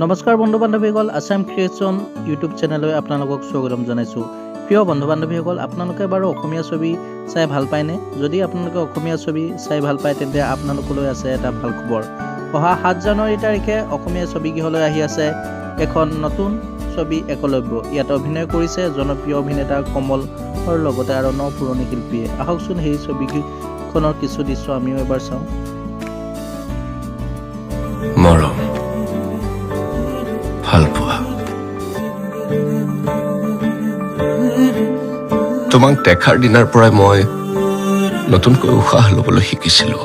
নমস্কাৰ বন্ধু বান্ধৱীসকল, Assam creation YouTube চেনেললৈ আপোনালোকক স্বাগতম জনাইছোঁ। প্ৰিয় বন্ধু বান্ধৱীসকল, আপোনালোকে বাৰু অসমীয়া ছবি চাই ভাল পায়নে? যদি আপোনালোকে অসমীয়া ছবি চাই ভাল পায় তেন্তে আপোনালোকলৈ আছে এটা ভাল খবৰ। অহা 7 জানুৱাৰী তাৰিখে অসমীয়া ছবিগৃহলৈ আহি আছে এখন নতুন ছবি একলব্য। ইয়াত অভিনয় কৰিছে জনপ্ৰিয় অভিনেতা কমলৰ লগতে আৰু ন পুৰণি শিল্পীয়ে। আহকচোন সেই ছবিখনৰ কিছু দৃশ্য আমিও এবাৰ চাওঁ। মৰম, ভালপোৱা, তোমাক দেখাৰ দিনাৰ পৰাই মই নতুনকৈ উশাহ ল'বলৈ শিকিছিলো।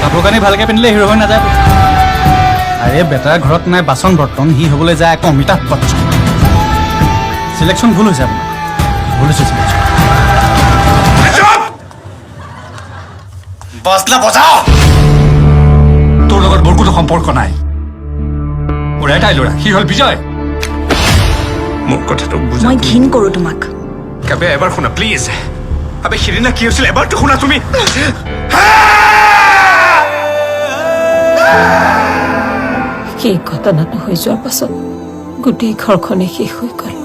কাপোৰ কানি ভালকে পিন্ধিলে হিৰো হৈ নাযায়। আৰে বেটাৰ ঘৰত নাই বাচন বৰ্তন, সি হ'বলৈ যায় আকৌ অমিতাভ বচ্চন। চিলেকশ্যন ভুল হৈছে আপোনাৰ, ভুল হৈছে চিলেকশ্যন। বাজলা বজাও। তোৰ লগত মোৰ কোনো সম্পৰ্ক নাই। মোৰ এটাই ল'ৰা, সি হ'ল বিজয়। মোৰ কথাটো বুজা। মই ঘিণ কৰোঁ তোমাক। কাবে এবাৰ শুনা প্লিজ। আবে সিদিনা কি হৈছিল এবাৰতো শুনা তুমি। সেই ঘটনাটো হৈ যোৱাৰ পাছত গোটেই ঘৰখনে শেষ হৈ গ'ল।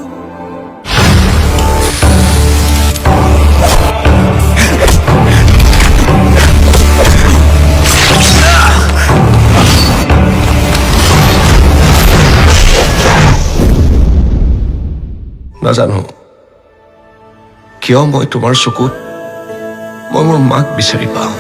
নাজানো কিয় মই তোমাৰ চকুত মই মোৰ মাক বিচাৰি পাওঁ।